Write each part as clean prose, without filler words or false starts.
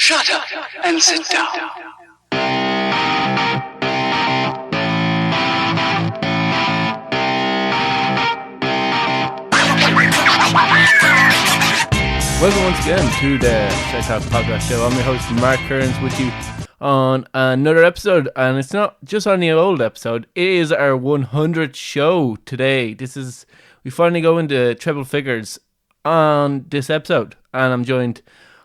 Shut up and sit down. Welcome once again to the Shite Podcast Show. I'm your host Mark Kearns with you on another episode, and it's not just on the old episode, it is our 100th show today. We finally go into treble figures on this episode, and I'm joined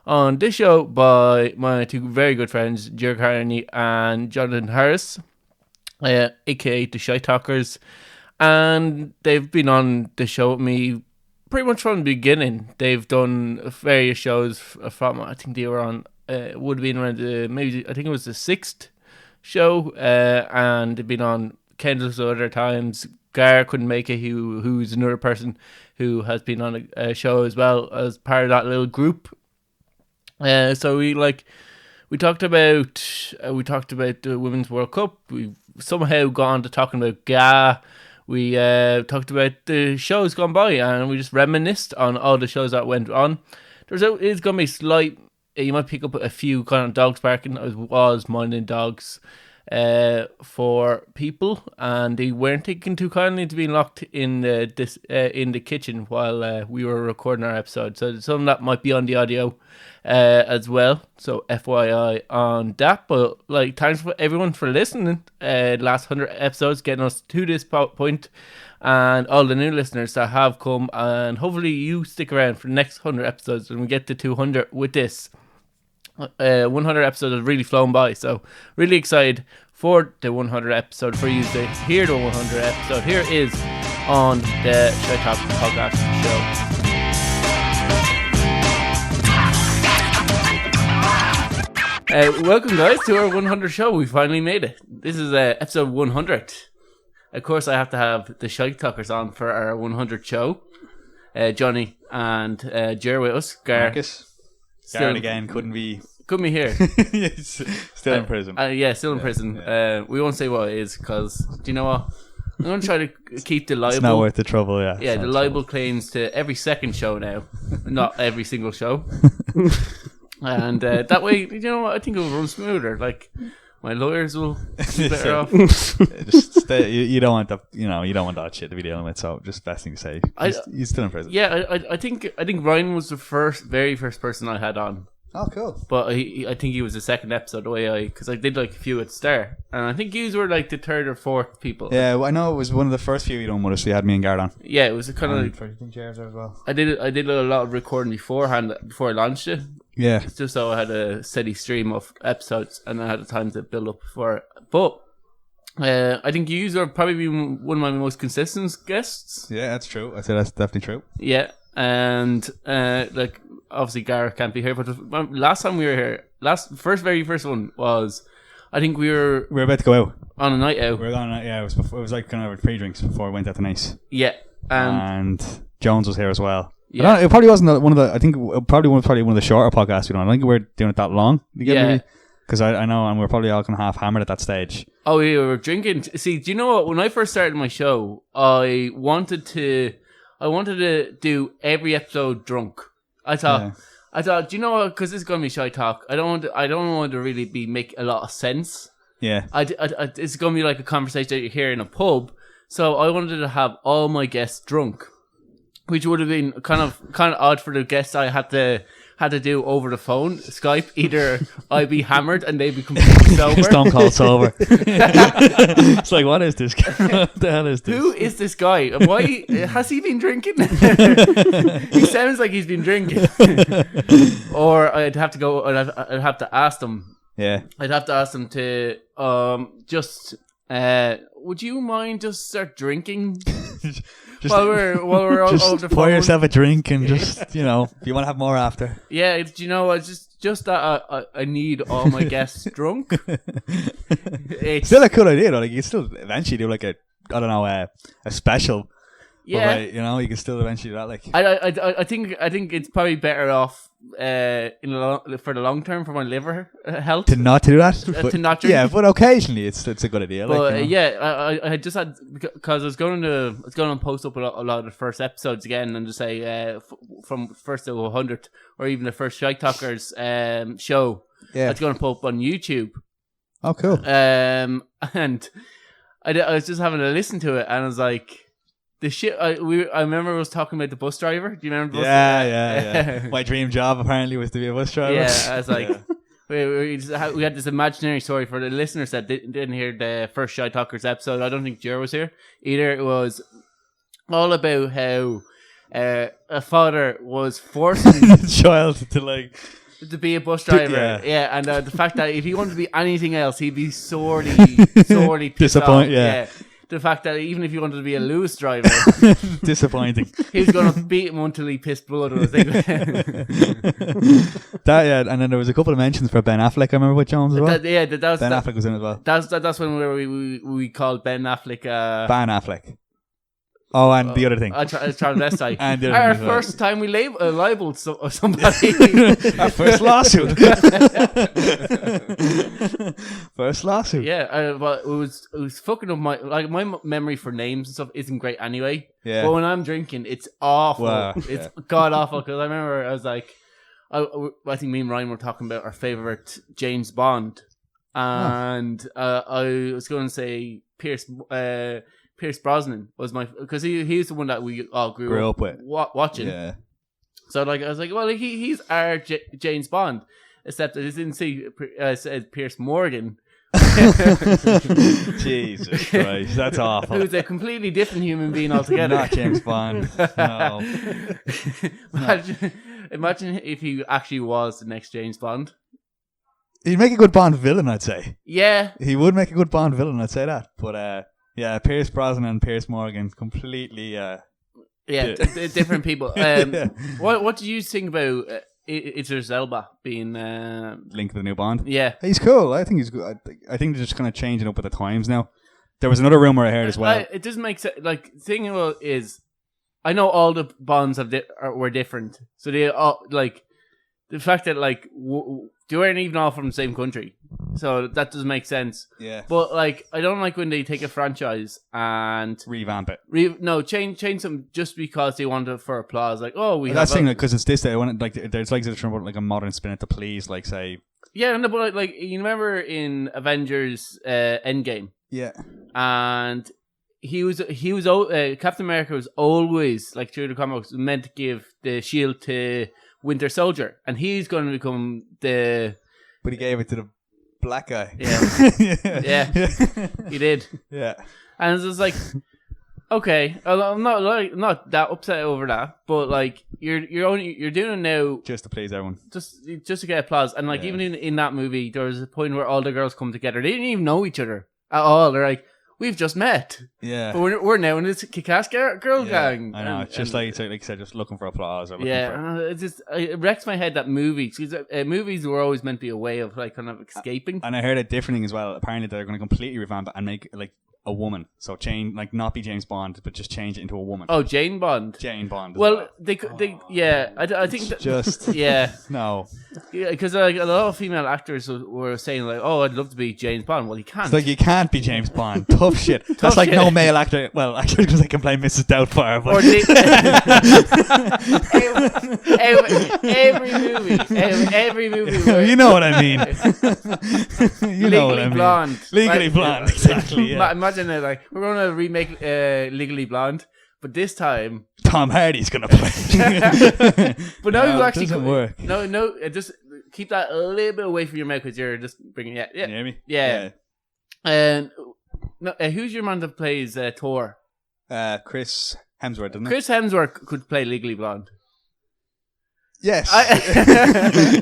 on this show by my two very good friends, Kearney and Johnathan Harris, aka the Shite Talkers, and they've been on the show with me pretty much from the beginning. They've done various shows from, I think they were on, would have been around I think it was the 6th show, and they've been on countless other times. Gar couldn't make it, who's another person who has been on a show as well as part of that little group. So we talked about the Women's World Cup. We've somehow gone to talking about GA. We talked about the shows gone by, and we just reminisced on all the shows that went on. It's going to be slight. You might pick up a few kind of dogs barking. I was minding dogs for people, and they weren't taken too kindly to being locked in the kitchen while we were recording our episode. So some of that might be on the audio as well. So FYI on that. But thanks for everyone for listening. Last 100 episodes, getting us to this point, and all the new listeners that have come, and hopefully you stick around for the next 100 episodes and we get to 200 with this. 100 episodes has really flown by, so really excited for the 100 episode, for you to hear the 100 episode. Here is on the Shite Talk Podcast Show. Welcome guys to our 100 show. We finally made it. This is episode 100. Of course I have to have the Shite Talkers on for our 100 show. Johnny and Jer with us. Marcus. Garrett again couldn't be here. Still in prison. Still in prison. Yeah. We won't say what it is, because do you know what? I'm going to try to keep the libel. It's not worth the trouble, yeah. Yeah, the libel claims to every second show now, not every single show. And that way, you know what? I think it will run smoother. My lawyers will be better off. Just stay, you don't want that. You don't want that shit to be dealing with. So just best thing to say. He's still in prison. Yeah, I think Ryan was the very first person I had on. Oh, cool. But I think he was the second episode because I did a few at the start, and I think you were the third or fourth people. Yeah, well, I know it was one of the first few you done with us. So you had me and Garrett on. Yeah, it was a kind of. I think Jared's there as well. I did a lot of recording beforehand before I launched it. Yeah, it's just so I had a steady stream of episodes and I had the time to build up for it. But I think you are probably one of my most consistent guests. Yeah, that's true. I say that's definitely true. Yeah, and obviously Gareth can't be here, but last time we were here, very first one was, I think we were about to go out on a night out. We were on a night. Yeah, it was kind of pre-drinks before we went out to Nice. Yeah, and Jones was here as well. Yeah. It probably wasn't one of the. I think probably one of the shorter podcasts. I don't think we were doing it that long. Yeah. Because I know, and we're probably all kind of half hammered at that stage. Oh, yeah, we were drinking. See, do you know what? When I first started my show, I wanted to do every episode drunk. I thought, do you know what? Because this is going to be Shite Talk. I don't want to really make a lot of sense. Yeah. It's going to be like a conversation that you hear in a pub. So I wanted to have all my guests drunk, which would have been kind of odd for the guests I had to do over the phone, Skype. Either I'd be hammered and they'd be completely sober. Stone cold sober. It's like, what is this guy? What the hell is this? Who is this guy? Why has he been drinking? He sounds like he's been drinking. Or I'd have to ask them. Yeah. I'd have to ask them to would you mind just start drinking? While we're all just over the phone. Pour yourself a drink and just, if you want to have more after. Yeah, do you know, just that I need all my guests drunk. It's still a cool idea, though. You can still eventually do a special. Yeah. But, you can still eventually do that. I think it's probably better off for the long term for my liver health to not do that. To not drink. Yeah, but occasionally it's a good idea. But I just had, because I was going to post up a lot of the first episodes again and just say from first to 100 or even the first Shite Talkers show. I was going to put up on YouTube. Oh, cool. And I was just having to listen to it, and I was like, the shit. I remember I was talking about the bus driver. Do you remember? The bus Yeah. My dream job apparently was to be a bus driver. Yeah, I was like, we had this imaginary story for the listeners that didn't hear the first Shy Talkers episode. I don't think Jer was here either. It was all about how a father was forcing the child to be a bus driver. Yeah, and the fact that if he wanted to be anything else, he'd be sorely disappointed. Yeah. The fact that even if he wanted to be a Lewis driver, disappointing. He was going to beat him until he pissed blood on his thing. And then there was a couple of mentions for Ben Affleck. I remember with Jones as well. Ben Affleck was in as well. That's when we called Ben Affleck. Ban Affleck. Oh, and the other thing. Transvestite. And our first time we libeled somebody. Our first lawsuit. First lawsuit. Yeah, but it was fucking up my memory for names and stuff isn't great anyway. Yeah. But when I'm drinking, it's awful. Wow. It's god awful, because I remember I was like, I think me and Ryan were talking about our favorite James Bond, and I was going to say Pierce Brosnan was because he's the one that we all grew up with watching. Yeah. So I was like, well, he's our James Bond, except I just didn't see said Pierce Morgan. Jesus Christ, that's awful. Who's a completely different human being altogether. Not James Bond. No. Imagine if he actually was the next James Bond. He'd make a good Bond villain, I'd say. Yeah. He would make a good Bond villain, I'd say that. But yeah, Pierce Brosnan and Pierce Morgan completely different people. What did you think about Idris Elba being linked with the new Bond? Yeah, he's cool. I think he's good. I think they're just kind of changing up with the times now. There was another rumor I heard as well. It doesn't make sense. Like, the thing is, I know all the Bonds were different, so they all like the fact that they weren't even all from the same country, so that doesn't make sense. Yeah. But I don't like when they take a franchise and revamp it. Change them just because they want it for applause. Like, oh, that's thing because it's this day. I want there's they're trying to put a modern spin it to please, say. Yeah, no, but you remember in Avengers Endgame. Yeah. And he was Captain America was always through the comics meant to give the shield to Winter Soldier, and he's going to become the. But he gave it to the black guy. Yeah, yeah, he did. Yeah, and it's just okay, I'm not that upset over that, but you're doing it now just to please everyone, just to get applause, and even in that movie, there was a point where all the girls come together. They didn't even know each other at all. They're like, we've just met. Yeah. But we're now in this kick-ass girl gang. I know. It's just like you said, just looking for applause. Or it wrecks my head that movies were always meant to be a way of kind of escaping. And I heard a different thing as well. Apparently they're going to completely revamp it and make a woman. So change, not be James Bond, but just change it into a woman. Oh, Jane Bond. Jane Bond. Well, they I think that, just no. Yeah, because a lot of female actors were saying oh, I'd love to be James Bond. Well, you can't. It's you can't be James Bond. Tough shit. That's shit. No male actor. Well, actually, because they can play Mrs. Doubtfire. But every movie. You know what I mean. You know what I mean. Blonde. Legally Blonde. Exactly. Yeah. Imagine it. We're going to remake Legally Blonde, but this time Tom Hardy's going to play. But now you actually doesn't work. No, just keep that a little bit away from your mouth because you're just bringing it. Yeah. Can you hear me? Yeah. And who's your man that plays Thor? Chris Hemsworth, doesn't it? Chris Hemsworth could play Legally Blonde. Yes.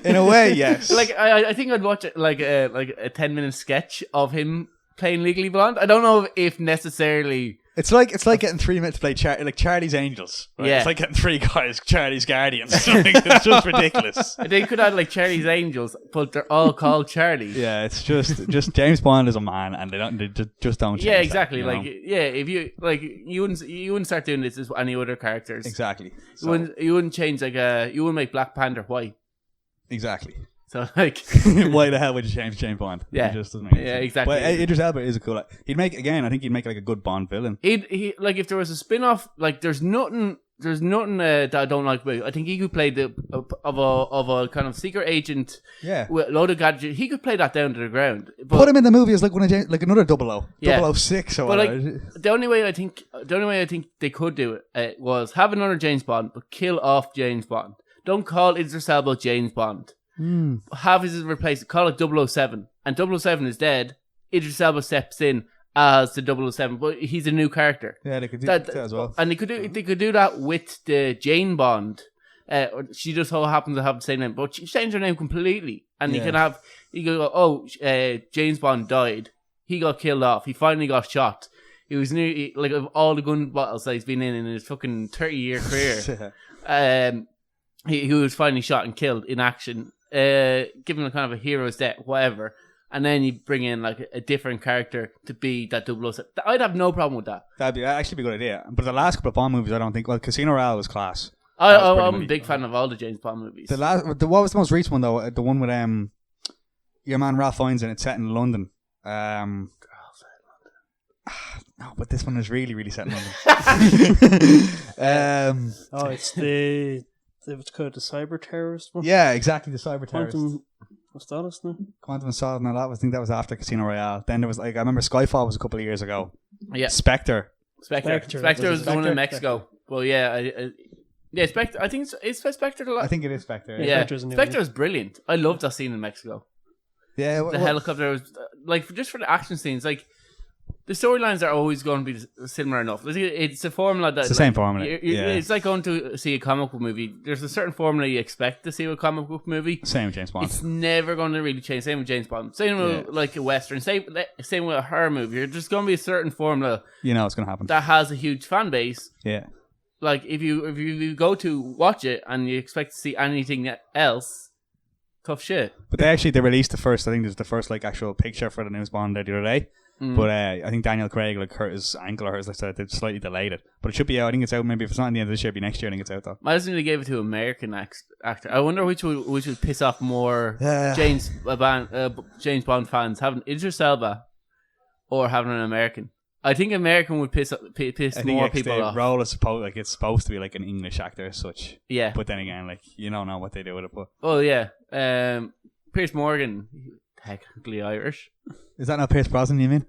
In a way, yes. I think I'd watch a 10-minute sketch of him playing Legally Blonde. I don't know if necessarily. It's like getting 3 minutes to play Charlie's Angels. Right? Yeah. It's like getting three guys, Charlie's Guardians. It's just ridiculous. They could have Charlie's Angels, but they're all called Charlie. Yeah, it's just James Bond is a man, and they just don't change. Yeah, exactly. That, if you you wouldn't start doing this as any other characters. Exactly. You wouldn't change you wouldn't make Black Panther white. Exactly. So why the hell would you change James Bond? Yeah, it just doesn't make sense. Yeah, exactly. But Idris Elba is a cool. I think he'd make a good Bond villain. If there was a spin-off, there's nothing there's nothing that I don't like about it. I think he could play of a kind of secret agent with a load of gadgets. He could play that down to the ground. But, put him in the movie as like another 00, Yeah. 006 or but whatever. like the only way I think they could do it was have another James Bond, but kill off James Bond. Don't call Idris Elba James Bond. Have his replace it. Call it 007, and 007 is dead. Idris Elba steps in as the 007, but he's a new character. Yeah, they could do that as well. And they could do that with the Jane Bond. She just so happens to have the same name, but she changed her name completely. And you go, James Bond died. He got killed off. He finally got shot. He was like of all the gun battles that he's been in his fucking 30-year career. He was finally shot and killed in action. Given a kind of a hero's death, whatever. And then you bring in like a different character to be that 007. I'd have no problem with that. That'd actually be a good idea. But the last couple of Bond movies, I don't think. Well, Casino Royale was class. I'm a big fan of all the James Bond movies. What was the most recent one though? The one with your man Ralph Fiennes and it's set in London. No, but this one is really, really set in London. It's called the cyber terrorist one. Yeah, exactly, the cyber terrorist. What's that, isn't it? Quantum of Solace. No, I think that was after Casino Royale. Then there was I remember Skyfall was a couple of years ago. Yeah, Spectre was the one in Mexico. Well, yeah, Spectre. I think it's Spectre. I think it is Spectre. Yeah, Spectre was brilliant. I loved that scene in Mexico. Yeah, the helicopter was like just for the action scenes. Like the storylines are always going to be similar enough. It's a formula that it's the same formula. It's like going to see a comic book movie. There's a certain formula you expect to see with a comic book movie. Same with James Bond. It's never going to really change. Same with James Bond. Same with like a western. Same with a horror movie. There's just going to be a certain formula. You know it's going to happen. That has a huge fan base. Yeah. Like if you go to watch it and you expect to see anything else, tough shit. But they released the first. I think there's the first like actual picture for the newest Bond the other day. But I think Daniel Craig like hurt his ankle or his they've slightly delayed it. But it should be out. I think it's out. Maybe if it's not in the end of this year, it'll be next year. I think it's out though. I just they gave it to an American actor. I wonder which would piss off more James Bond fans, having Idris Elba or having an American. I think American would piss more people off. The role is it's supposed to be like an English actor as such. Yeah. But then again, like you don't know what they do with it. But oh yeah, Piers Morgan, technically Irish. Is that not Pierce Brosnan? You mean?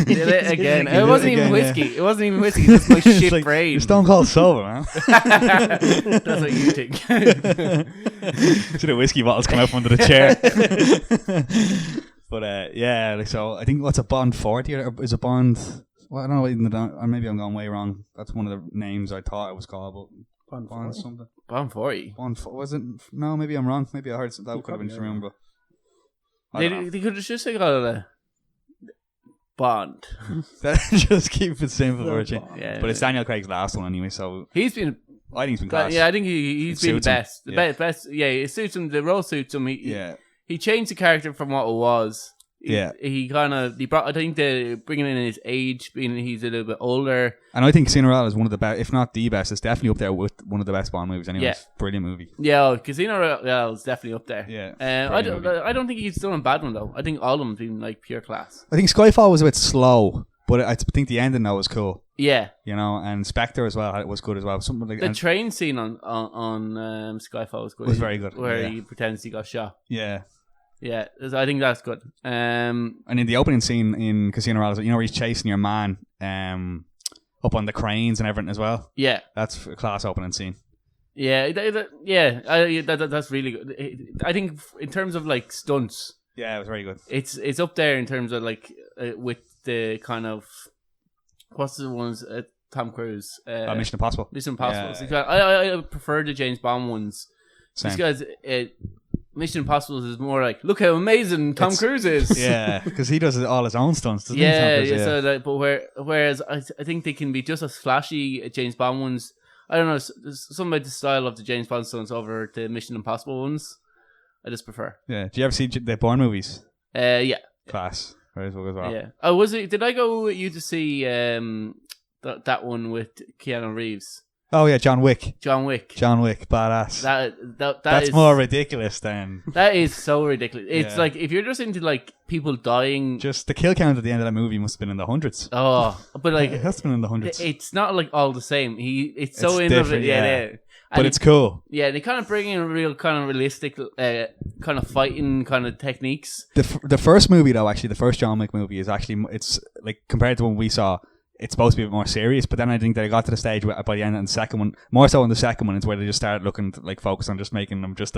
Did it again? It wasn't even whiskey. Yeah. It wasn't even whiskey. It's my shit like, brain. You're stone cold sober, man. That's what you think. See the whiskey bottles come out from under the chair. But yeah, like so. I think what's a Bond 40 or is a Bond? Well, I don't know. Or maybe I'm going way wrong. That's one of the names I thought it was called. But Bond something. Bond 40. Was it? No, maybe I'm wrong. Maybe I heard something. That could have been just remember. They could have just said a Bond. Just keep it simple for you. Yeah, but it's Daniel Craig's last one anyway, so he's been. I think he's been class. Yeah, I think he's been the best. Best. Yeah, it suits him. The role suits him. He changed the character from what it was. He brought. I think bringing in his age, being he's a little bit older. And I think Casino Royale is one of the best, if not the best. It's definitely up there with one of the best Bond movies. Anyway, it's a brilliant movie. Yeah, Casino Royale is definitely up there. Yeah, I don't think he's done a bad one though. I think all of them have been like pure class. I think Skyfall was a bit slow, but I think the ending though was cool. Yeah, you know, and Spectre as well. It was good as well. Something like the train scene on Skyfall was good. It was very good. Where he pretends he got shot. Yeah. Yeah, I think that's good. And in the opening scene in Casino Royale, you know where he's chasing your man up on the cranes and everything as well? Yeah. That's a class opening scene. Yeah, that's really good. I think in terms of like stunts... Yeah, it was very good. It's up there in terms of like with the kind of... What's the ones... Tom Cruise. Mission Impossible. Mission Impossible. Yeah. I prefer the James Bond ones. Same. Because Mission Impossible is more like, look how amazing Tom Cruise is. Yeah, because he does all his own stunts, doesn't he? Yeah. So but whereas I think they can be just as flashy James Bond ones. I don't know, something about the style of the James Bond stunts over the Mission Impossible ones. I just prefer. Yeah. Do you ever see the Bourne movies? Yeah. Class. Very well as well. Yeah. Oh, did I go with you to see that one with Keanu Reeves? Oh yeah, John Wick. John Wick. Badass. That's is more ridiculous than. That is so ridiculous. It's Yeah. like if you're just into like people dying. Just the kill count at the end of that movie must have been in the hundreds. Oh, but like It has to been in the hundreds. it's not like all the same. It's so It's innovative. different, Yeah, yeah. yeah. But it's cool. Yeah, they kind of bring in real kind of realistic kind of fighting kind of techniques. The first movie though, actually, the first John Wick movie is actually it's like compared to what we saw. It's supposed to be a bit more serious, but then I think they got to the stage where, by the end of the second one, more so in the second one, is where they just started looking to, like, focus on just making them just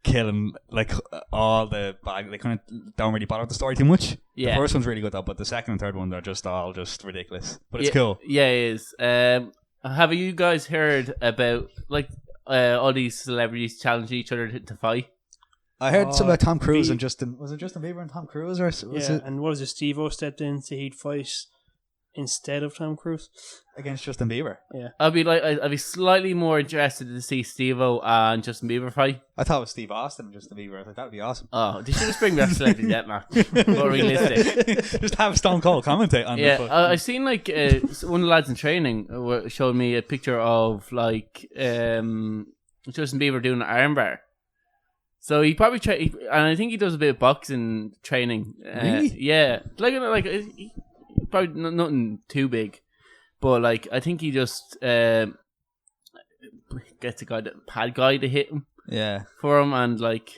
killing like all the bad. They kind of don't really bother with the story too much. Yeah. The first one's really good though, but the second and third one they're just all just ridiculous. But it's cool. Yeah, it is. Have you guys heard about like all these celebrities challenge each other to fight? I heard something about Tom Cruise and Justin. Was it Justin Bieber and Tom Cruise, or was it and what was it? Steve-O stepped in to he'd fight instead of Tom Cruise against Justin Bieber? Yeah, I'd be slightly more interested to see Steve-O and Justin Bieber fight. I thought it was Steve Austin and Justin Bieber. I thought that would be awesome. Oh, they should just bring back Celebrity Deathmatch. More realistic. Just have Stone Cold commentate on Yeah, it. I've seen like one of the lads in training showed me a picture of like Justin Bieber doing an armbar. So he probably and I think he does a bit of boxing training. Really? Yeah, he probably nothing too big, but like I think he just gets a pad guy to hit him. Yeah. For him, and like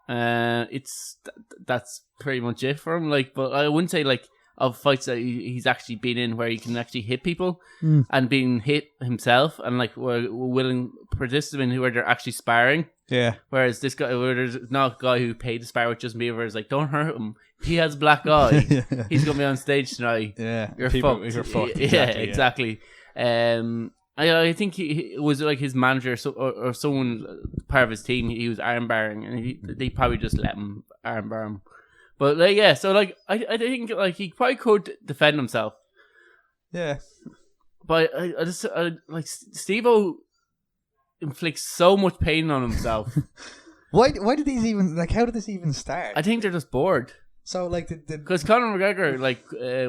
that's pretty much it for him. Like, but I wouldn't say like of fights that he's actually been in where he can actually hit people and being hit himself, and like we're willing participants where they're actually sparring. Yeah. Whereas this guy, where there's not a guy who paid to spar with Justin Bieber, is like, don't hurt him. He has a black eye. Yeah. He's gonna be on stage tonight. Yeah. You're People- fucked. You're fucked. Yeah, exactly. I think he was like his manager or someone part of his team. He was armbarring, and they probably just let him armbar him. But like, yeah, so like I think like he probably could defend himself. Yeah. But I just like Steve-O inflicts so much pain on himself. Why did these even how did this even start? I think they're just bored. So like Because Conor McGregor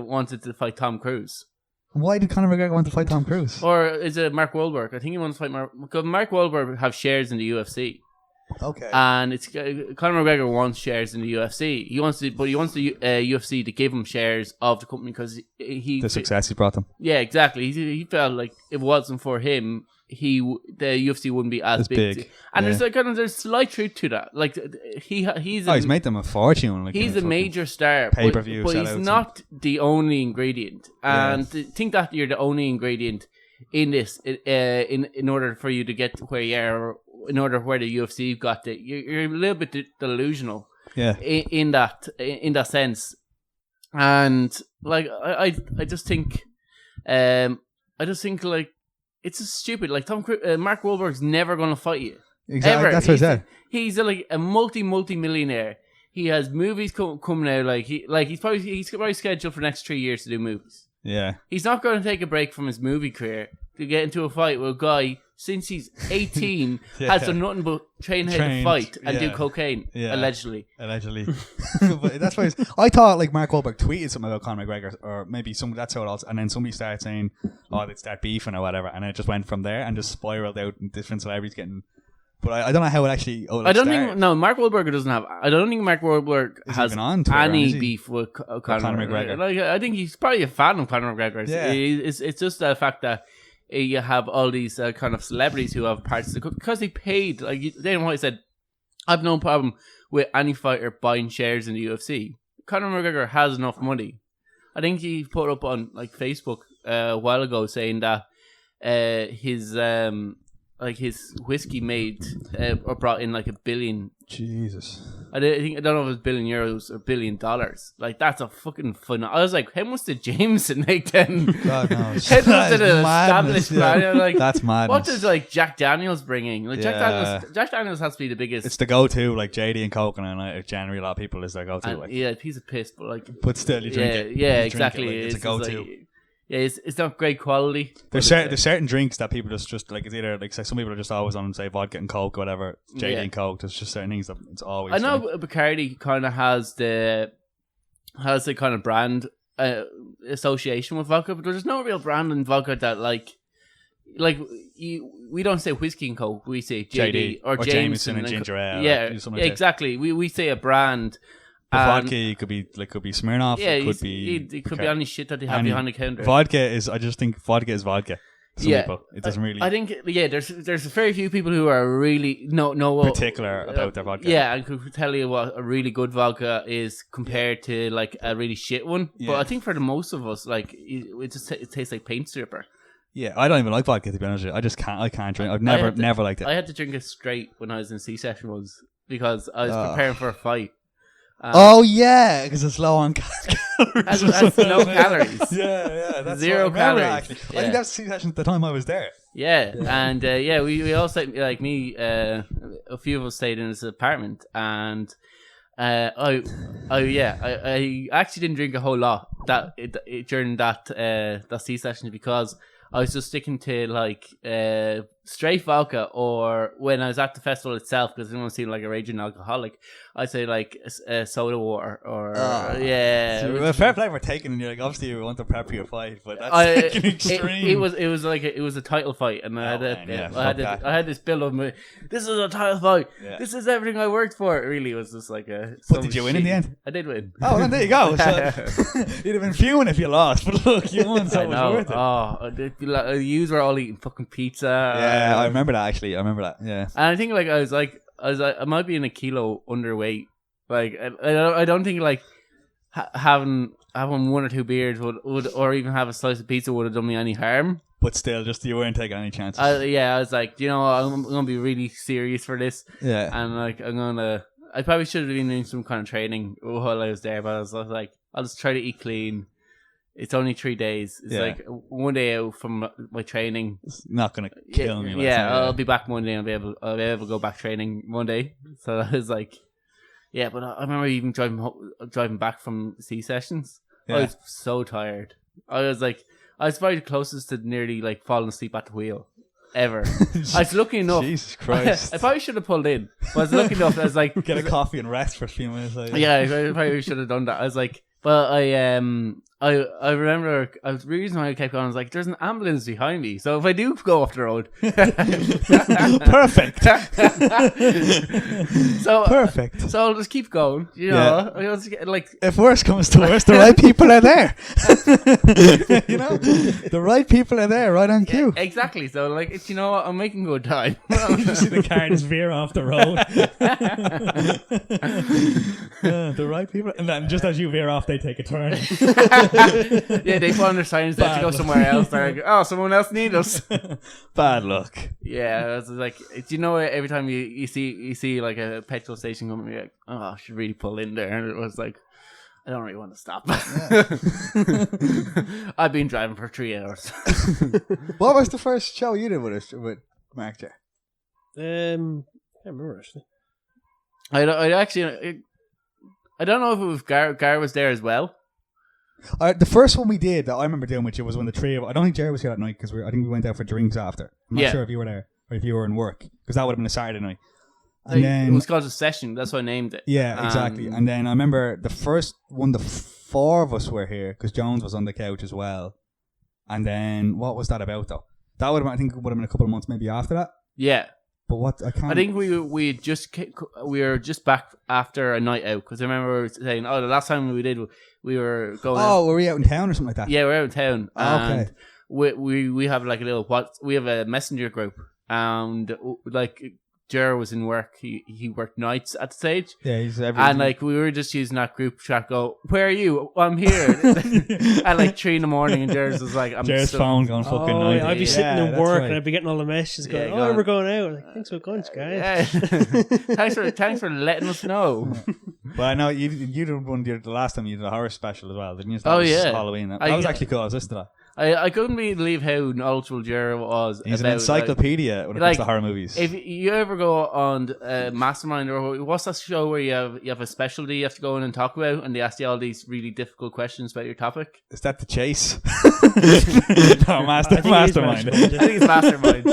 wanted to fight Tom Cruise. why did Conor McGregor want to fight Tom Cruise? Or is it Mark Wahlberg? I think he wants to fight Mark. Because Mark Wahlberg have shares in the UFC, Okay. and it's Conor McGregor wants shares in the UFC. He wants the UFC to give him shares of the company because the success he brought them. Yeah, exactly. He felt like if it wasn't for him, the UFC wouldn't be as It's big. And Yeah. there's slight truth to that. Like he's He's made them a fortune. Like, he's a major star, pay-per-view but he's sellouts not the only ingredient. And to think that you're the only ingredient in this, in order for you to get to where you are, or in order where the UFC got it, you're a little bit delusional. Yeah. In that sense, and like I just think, like it's just stupid. Like Mark Wahlberg's never gonna fight you. Exactly. Ever. That's what I said. He's like a multi-millionaire. He has movies coming out. He's probably scheduled for the next 3 years to do movies. Yeah. He's not going to take a break from his movie career to get into a fight with a guy since he's 18 has done nothing but train how to fight and do cocaine, allegedly. But that's why I thought like Mark Wahlberg tweeted something about Conor McGregor, or maybe that's how it all, and then somebody started saying, "Oh, they'd start beefing or whatever," and it just went from there and just spiraled out, and different celebrities getting. But I don't know how it actually. I don't think Mark Wahlberg doesn't have. I don't think Mark Wahlberg has on Twitter, any beef with Conor McGregor. Like, I think he's probably a fan of Conor McGregor. Yeah. It's just the fact that you have all these kind of celebrities who have parts of because they paid. Like Dana White said, I've no problem with any fighter buying shares in the UFC. Conor McGregor has enough money. I think he put up on like Facebook a while ago saying that his whiskey made or brought in like $1 billion. Jesus. I don't know if it was €1 billion or $1 billion. Like that's a fucking fun. I was like, how much did Jameson make then? God knows. How much did an established brand? Yeah. Like, that's madness. What does like Jack Daniels bringing? Like Jack Daniels has to be the biggest. It's the go-to, like JD and Coke, and generally a lot of people is their go-to. Like, yeah, piece of piss, but like. But still, you drink it. Yeah, You exactly. Drink it, like, it's a go-to. Like, yeah, it's not great quality. There's certain drinks that people just like, it's either like, say some people are just always on, say, vodka and Coke or whatever, JD and Coke. There's just certain things that it's always. I know Bacardi kind of has the kind of brand association with vodka, but there's no real brand in vodka that like like we don't say whiskey and coke. We say JD or Jameson and ginger ale. Yeah, something like that. exactly. We say a brand. Vodka could be Smirnoff. Yeah, it could be any shit that they have behind the counter. I just think vodka is vodka. Some people, it doesn't really. I think there's very few people who are really particular about their vodka. Yeah, I could tell you what a really good vodka is compared to like a really shit one. Yeah. But I think for the most of us, like it tastes like paint stripper. Yeah, I don't even like vodka, to be honest with you. I can't drink. I've never liked it. I had to drink it straight when I was in C-section once because I was preparing for a fight. Yeah, because it's low on calories. That's no calories. Yeah, that's 0 calories. Actually, I think that's C-section at the time I was there. Yeah. And we all stayed, like me, a few of us stayed in his apartment, and I actually didn't drink a whole lot during that C-section because I was just sticking to like straight vodka, or when I was at the festival itself, because I didn't want to seem like a raging alcoholic, I'd say like soda water or Well, fair play for taking. You're like, obviously you want to prep for your fight, but that's taking extreme. It was like it was a title fight, and I had this bill of me. This is a title fight. Yeah. This is everything I worked for. It really was just like a. But did you win in the end? I did win. Oh, well, there you go. So, you'd have been fuming if you lost, but look, you won, so it was worth it. Oh, you were all eating fucking pizza. Yeah, I remember that actually. Yeah, and I think like I was like I might be in a kilo underweight. Like I don't think like having 1 or 2 beers would or even have a slice of pizza would have done me any harm. But still, just you weren't taking any chances. I was like, you know, I'm gonna be really serious for this. Yeah, and like I probably should have been doing some kind of training while I was there, but I was like, I'll just try to eat clean. It's only 3 days. It's like 1 day out from my training. It's not gonna kill me. I'll be back Monday and I'll be able to go back training Monday. So I was like, yeah. But I remember even driving back from C-sessions. Yeah. I was so tired. I was probably the closest to nearly like falling asleep at the wheel ever. I was lucky enough. Jesus Christ! I probably should have pulled in. But I was lucky enough. I was like, get a coffee and rest for a few minutes. Yeah, I probably should have done that. I was like, but I remember the reason why I kept going. I was like, "There's an ambulance behind me, so if I do go off the road, perfect." Perfect. So I'll just keep going. You know, like if worse comes to worse, the right people are there. You know, the right people are there, right on cue. Yeah, exactly. So like, it's, you know what, I'm making good time. You just see the car just veer off the road. The right people, and then just as you veer off, they take a turn. Yeah, they put on their signs. They have to go somewhere else. They're like, oh, someone else needs us. Bad luck. Yeah, it's like, do you know every time you see like a petrol station coming, you're like, oh, I should really pull in there. And it was like, I don't really want to stop. I've been driving for 3 hours. What was the first show you did with Mark J? I can't remember actually. I don't know if it was Gar was there as well. The first one we did that I remember doing with you was when the three of I don't think Jerry was here that night because I think we went out for drinks after. I'm not sure if you were there or if you were in work because that would have been a Saturday night. And then, it was called a session. That's why I named it. Yeah, exactly. And then I remember the first one, the 4 of us were here because Jones was on the couch as well. And then what was that about though? That would have, I think, would have been a couple of months maybe after that. Yeah. But what I can't. I think we were just back after a night out because I remember saying, the last time we were going. Oh, were we out in town or something like that? Yeah, we're out in town. Okay. We have like we have a messenger group, and like Jer was in work. He worked nights at the stage. Yeah, he's and like we were just using that group chat. Go, where are you? I'm here. At like 3 a.m, and Jer's was like, Jer's phone going fucking night. I'd be sitting in work and I'd be getting all the messages going. We're going out. Like, thanks for going, guys. Thanks for letting us know. Well, I know you did one the last time you did a horror special as well, didn't you? Halloween. That was actually cool. I was listening to that. I couldn't believe how knowledgeable Jer was. He's an encyclopedia when it comes to horror movies. If you ever go on Mastermind or what's that show where you have a specialty you have to go in and talk about, and they ask you all these really difficult questions about your topic? Is that The Chase? No, Mastermind. I think it's Mastermind.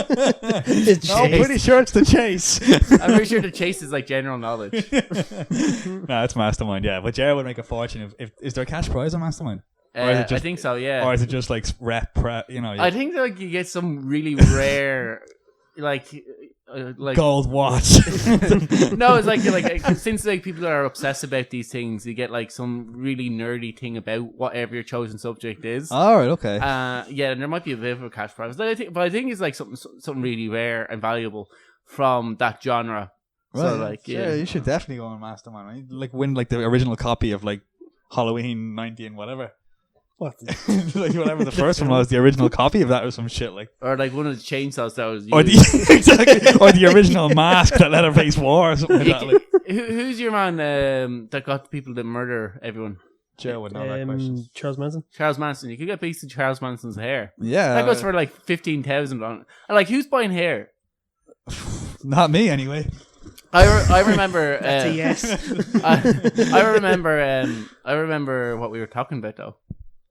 I'm pretty sure it's The Chase. I'm pretty sure The Chase is like general knowledge. No, it's Mastermind. Yeah, but Jer would make a fortune if is there a cash prize on Mastermind? Or is it I just- think so. Yeah. Or is it just like prep? You know, I think like you get some really rare, like gold watch. no, it's like since like people are obsessed about these things, you get like some really nerdy thing about whatever your chosen subject is. All right, okay. Yeah, and there might be a bit of a cash prize, but I think it's like something really rare and valuable from that genre. Right. So like, yeah, you should definitely go on Mastermind. Right? Like win like the original copy of like Halloween 19 whatever. What? Like whatever the first one was, the original copy of that or some shit like. Or like one of the chainsaws that was used. Or the exactly, or the original mask that Leatherface wore or something like that. Like. Who's your man that got people to murder everyone? Joe would know that question. Charles Manson. Charles Manson. You could get a piece of Charles Manson's hair. Yeah, That goes for like 15,000 on. And like, who's buying hair? not me anyway. I remember. That's a yes. I remember what we were talking about though.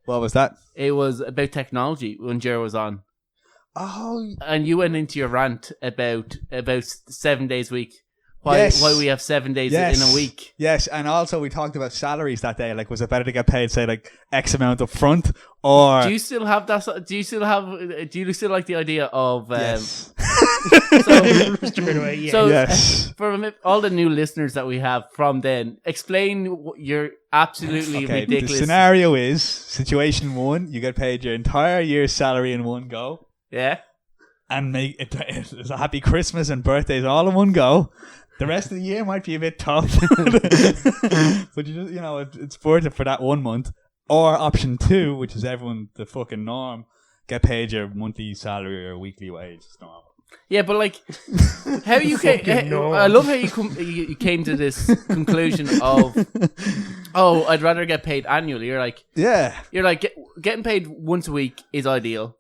What was that? It was about technology when Jer was on, Oh, and you went into your rant about 7 days a week. Why Yes. we have 7 days yes. in a week? Yes, and also we talked about salaries that day. Like, was it better to get paid, say, like X amount up front, or Do you still have that? Do you still like the idea of? yes, Straight away, yeah. So yes. for all the new listeners that we have from then, explain your absolutely Okay, the ridiculous. scenario is situation one: you get paid your entire year's salary in one go, Yeah. and make it. It's a happy Christmas and birthdays all in one go. The rest of the year might be a bit tough, but it's worth it for that 1 month. Or option two, which is everyone the fucking norm, get paid your monthly salary or weekly wage. It's normal. Yeah, but like, how you came? no. I love how you came to this conclusion of, oh, I'd rather get paid annually. You're like, getting paid once a week is ideal.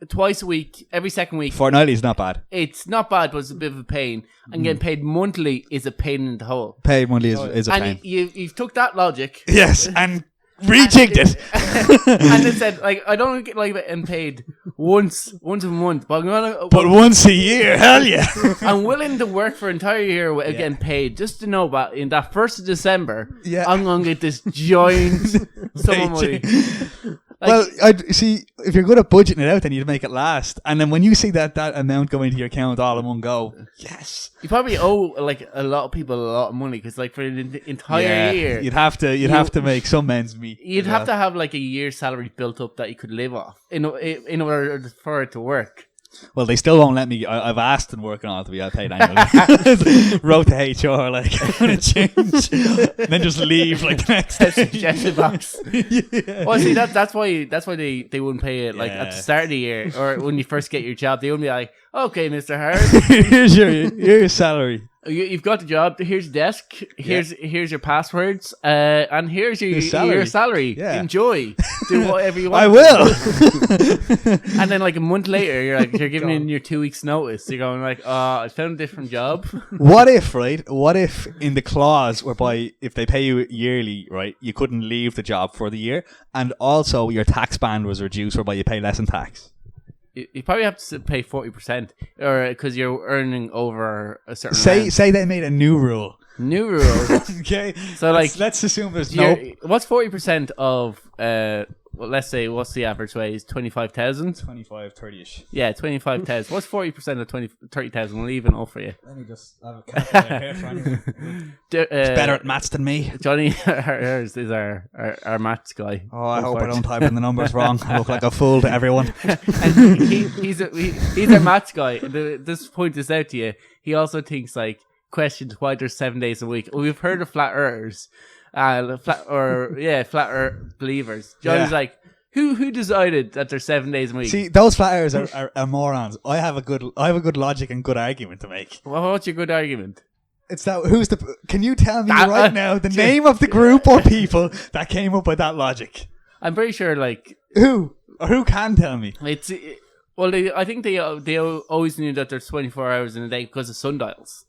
Twice a week, every second week. Fortnightly is not bad. It's not bad, but it's a bit of a pain. And getting paid monthly is a pain in the hole. Paid monthly is a pain. And you've took that logic. Yes, and rejigged it. And it said, like, I don't get like getting paid once a month, but But once a year, hell yeah. I'm willing to work for an entire year without getting paid, just to know about in that 1st of December, I'm gonna get this giant sum of money. Like, Well, I'd see if you're good at budgeting it out, then you'd make it last. And then when you see that amount go into your account all in one go, yes, you probably owe like a lot of people a lot of money because, like, for the entire year, you'd have to make some ends meet. you'd have to have like a year's salary built up that you could live off in order for it to work. Well, they still won't let me. I've asked and working on it to be paid annually. Wrote to HR like I'm gonna change, and then just leave like the next day. Suggestion box. Yeah. Well, see that's why they wouldn't pay it like at the Yeah. start of the year or when you first get your job. They wouldn't be like, okay, Mr. Howard, Here's your salary. you've got the job. Here's your desk. Here's your passwords. And here's your salary. Yeah. Enjoy. Do whatever you want. I will. And then like a month later, you're giving in your 2 weeks notice. You're going like, I found a different job. What if in the clause whereby if they pay you yearly, right, you couldn't leave the job for the year, and also your tax band was reduced whereby you pay less in tax? You probably have to pay 40%, or because you're earning over a certain amount. Say they made a new rule. New rules. Okay, So like, let's assume there's no. what's 40% of well, let's say what's the average wage? 25,000. 25, 30ish. Yeah, 25,000. What's 40% of 30,000? We'll leave it off for you. Let me just have a calculator here for anyone. Better at maths than me. Johnny, ours is our maths guy. Oh, I hope I don't type in the numbers wrong. I look like a fool to everyone. And he's our maths guy. And this point this out to you. He also thinks like questions why there's 7 days a week. We've heard of flat earthers, flat earth believers. Johnny's like, who decided that there's 7 days a week? See, those flat earthers are morons. I have a good logic and good argument to make. Well, what's your good argument? It's that can you tell me right now the name of the group or people that came up with that logic? I'm pretty sure like Who can tell me? I think they always knew that there's 24 hours in a day because of sundials.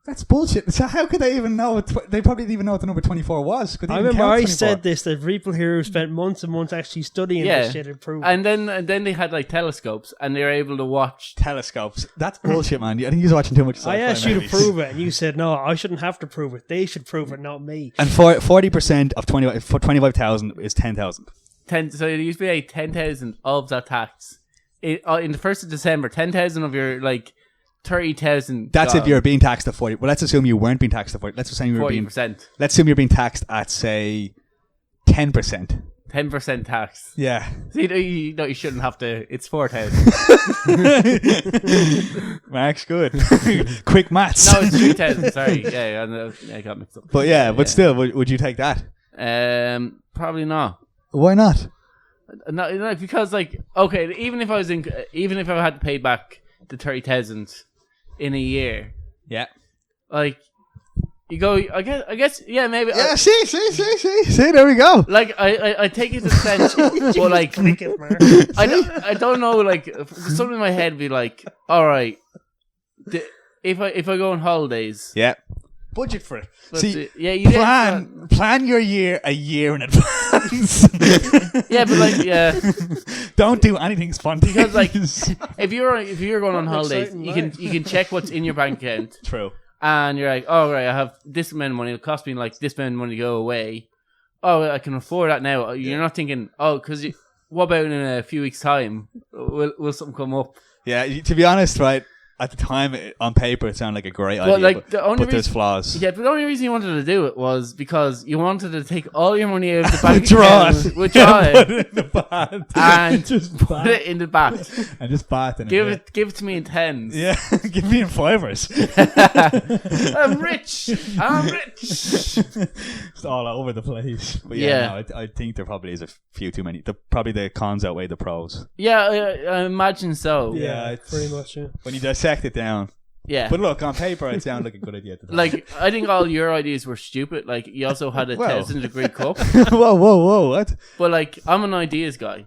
That's bullshit. So how could they even know? They probably didn't even know what the number 24 was. I remember I said this, that people here who spent months and months actually studying this shit and proving. And then they had like telescopes and they were able to watch telescopes. That's bullshit, man. I think you're watching too much. I asked you to prove it, and you said no. I shouldn't have to prove it. They should prove it, not me. And 40% of 25,000 is 10,000. So you used to pay 10,000 of that tax. In the 1st of December, 10,000 of your 30,000. That's if you're being taxed at 40. Well, let's assume you weren't being taxed at 40. Let's assume you were 40%. Let's assume you're being taxed at say 10%. 10% tax. Yeah. So you shouldn't have to. It's 4,000. Mark's good. Quick maths. No, it's 3,000. Sorry. Yeah, I got mixed up. But still, would you take that? Probably not. Why not? No, because even if I had to pay back the 30,000 in a year, yeah, you go. I guess, yeah, maybe. Yeah, see, there we go. I take it to the sense, but I don't know. Something in my head be all right, if I go on holidays, yeah. Budget for it. See, you plan your year a year in advance. Yeah, but don't do anything spontaneous. Because if you're going on holidays, you can check what's in your bank account. True. And you're like, oh right, I have this amount of money. It'll cost me this amount of money to go away. Oh, I can afford that now. You're not thinking, because what about in a few weeks' time? Will something come up? Yeah, to be honest, right. At the time, on paper, it sounded like a great idea, but there's flaws. Yeah, but the only reason you wanted to do it was because you wanted to take all your money out of the bank account, withdraw it, put it in the bath, and just put it in the bath, and just bath in it. Give it to me in tens. Yeah, give me in fivers. I'm rich. It's all over the place. But no, I think there probably is a few too many. Probably the cons outweigh the pros. Yeah, I imagine so. Yeah, it's pretty much. Yeah. When you dissect it down. Yeah. But look, on paper, it sounded like a good idea. I think all your ideas were stupid. You also had a 1,000-degree cup. Whoa, what? But I'm an ideas guy,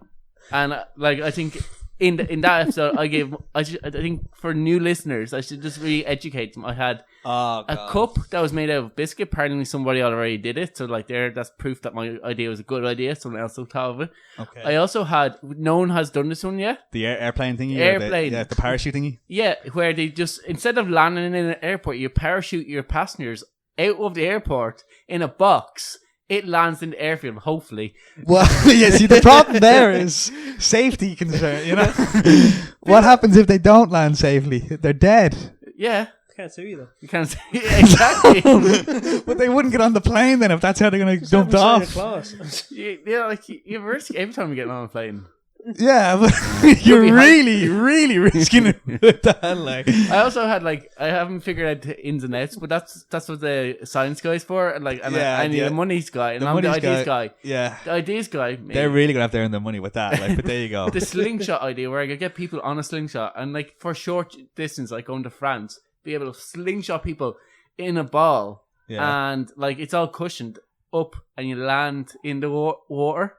and I think in that episode, I think for new listeners, I should just really educate them. I had a cup that was made out of biscuit. Apparently, somebody already did it. So that's proof that my idea was a good idea. Someone else took thought of it. Okay. I also had. No one has done this one yet. The airplane thingy. The parachute thingy. Yeah, where they just instead of landing in an airport, you parachute your passengers out of the airport in a box. It lands in the airfield, hopefully. Well, yeah, see, the problem there is safety concern, What happens if they don't land safely? They're dead. Yeah. Can't sue you, though. You can't sue exactly. But they wouldn't get on the plane then if that's how they're going to jump off. You're risky every time you get on a plane. Yeah, but you're really, really risking it with that. I also had I haven't figured out the ins and outs, but that's what the science guy's for, and I need the money's guy, and I'm the ideas guy. Yeah, the ideas guy. Maybe. They're really gonna have to earn their money with that. But there you go. The slingshot idea, where I could get people on a slingshot, and for short distance, going to France, be able to slingshot people in a ball, and it's all cushioned up, and you land in the water.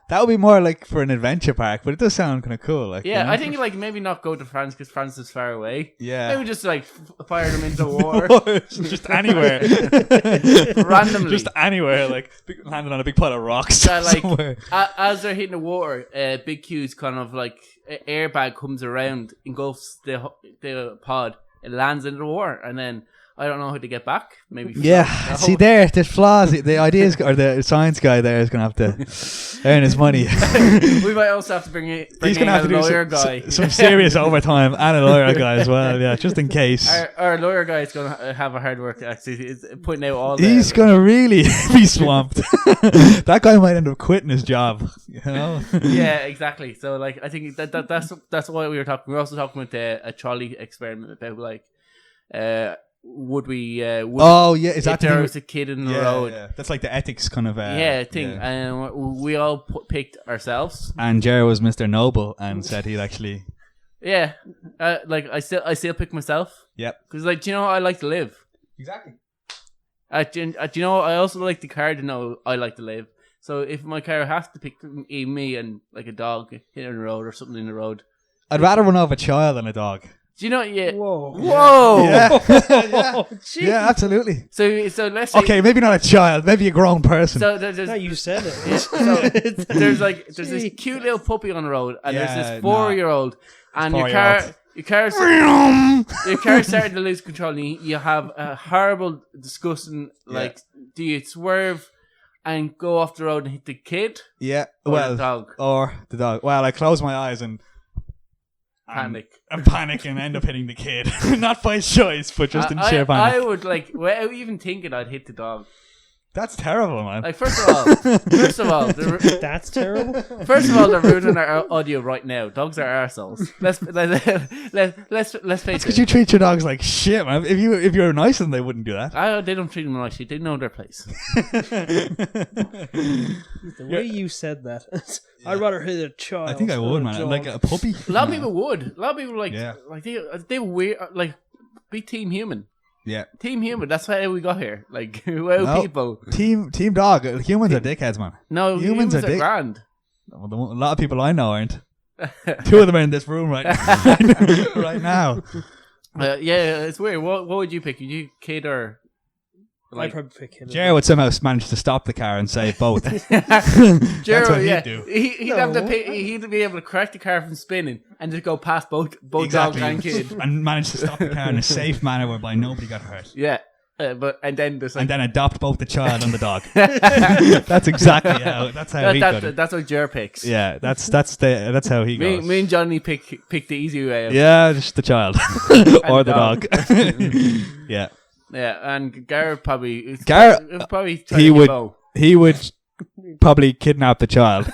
That would be more for an adventure park, but it does sound kind of cool. I think maybe not go to France because France is far away. Yeah, maybe just fire them into water, just anywhere, randomly, just anywhere, landing on a big pile of rocks. Somewhere. As they're hitting the water, Big Q's kind of an airbag comes around, engulfs the pod, it lands into the water, and then. I don't know how to get back. Maybe. Yeah. See, there's flaws. The ideas or the science guy there is going to have to earn his money. We might also have to bring He's going to have to lawyer do guy. some serious overtime and a lawyer guy as well. Yeah, just in case. Our lawyer guy is going to have a hard work. Actually, he's putting out all. He's going to really be swamped. That guy might end up quitting his job. Yeah, exactly. So I think that's why we were talking. We were also talking with a trolley experiment about would we is that if there was a kid in the road? Yeah. That's the ethics kind of thing. And we all picked ourselves. And Jer was Mr. Noble and said he'd actually I still pick myself. Yep. Because I like to live. Exactly. I also like the car to know I like to live. So if my car has to pick me and a dog hitting the road or something in the road, I'd rather run over a child than a dog. Do you know? Yeah. Whoa. Yeah. Yeah, absolutely. So let's say. Okay, maybe not a child, maybe a grown person. So you said it. There's this cute little puppy on the road, and there's this 4-year-old, and your car started to lose control. And you have a horrible, disgusting. Do you swerve and go off the road and hit the kid Yeah, or well, the dog. or the dog. Well, I close my eyes and Panic. and panic and end up hitting the kid. Not by choice, but just in sheer panic. I would without even thinking, I'd hit the dog. That's terrible, man. Like first of all, That's terrible. First of all, they're ruining our audio right now. Dogs are arseholes. Let's face Because it. you treat your dogs like shit, man. If you're nice, then they wouldn't do that. They don't treat them nicely. They know their place. The way you said that, I'd rather hit a child. I think I would, man. Like a puppy. A lot of people would. A lot of people Yeah. they weird be team human. Yeah. Team human. That's how we got here. Like wow, people. Team dog. Humans are dickheads, man. No, humans are grand. Well, a lot of people I know aren't. Two of them are in this room right now. Yeah, it's weird. What would you pick? Would you kid or? I'd probably pick him. Jerry would somehow manage to stop the car and save both. That's what he'd do. He'd have to pick, he'd be able to correct the car from spinning and just go past both dog and kid. And manage to stop the car in a safe manner whereby nobody got hurt. Yeah, and then adopt both the child and the dog. That's exactly how. That's how he got it. That's what Jer picks. Yeah, that's how he goes. Me and Johnny pick the easy way out. Yeah, just the child or the dog. Yeah. Yeah, and Garrett probably he would probably kidnap the child.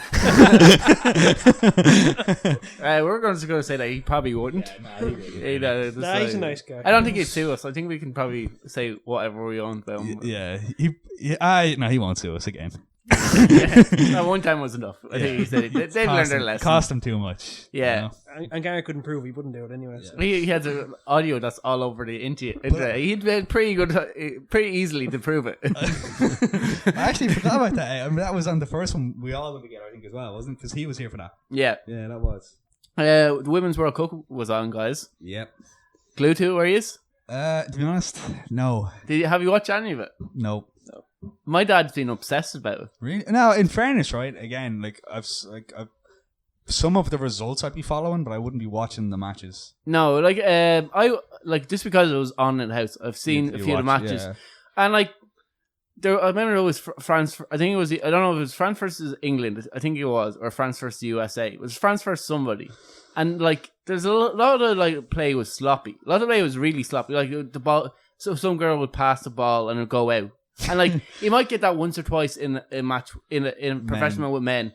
We're going to say that he probably wouldn't. He's a nice guy. I don't think he'd sue us. I think we can probably say whatever we want about him. Yeah, he won't sue us again. One time was enough. I think he said they've learned their lesson. Cost him too much. Yeah. You know? And Gary couldn't prove he wouldn't do it anyway. So. He has an audio that's all over the internet. He'd been pretty easily to prove it. I actually forgot about that. I mean, that was on the first one we all were together, I think, as well, wasn't it? Because he was here for that. Yeah. Yeah, that was. The Women's World Cup was on, guys. Yep. Glued to it, were you? To be honest, no. Have you watched any of it? No. My dad's been obsessed about it. Really? No, in fairness, right? Again, I've some of the results I'd be following, but I wouldn't be watching the matches. No, I just because it was on in the house, I've seen a few of the matches, and I remember it was France. I think it was. I don't know if it was France versus England. I think it was, or France versus USA. It was France versus somebody, and there's a lot of play was sloppy. A lot of play was really sloppy. Like the ball, so some girl would pass the ball and it would go out. And you might get that once or twice in a match in professional with men,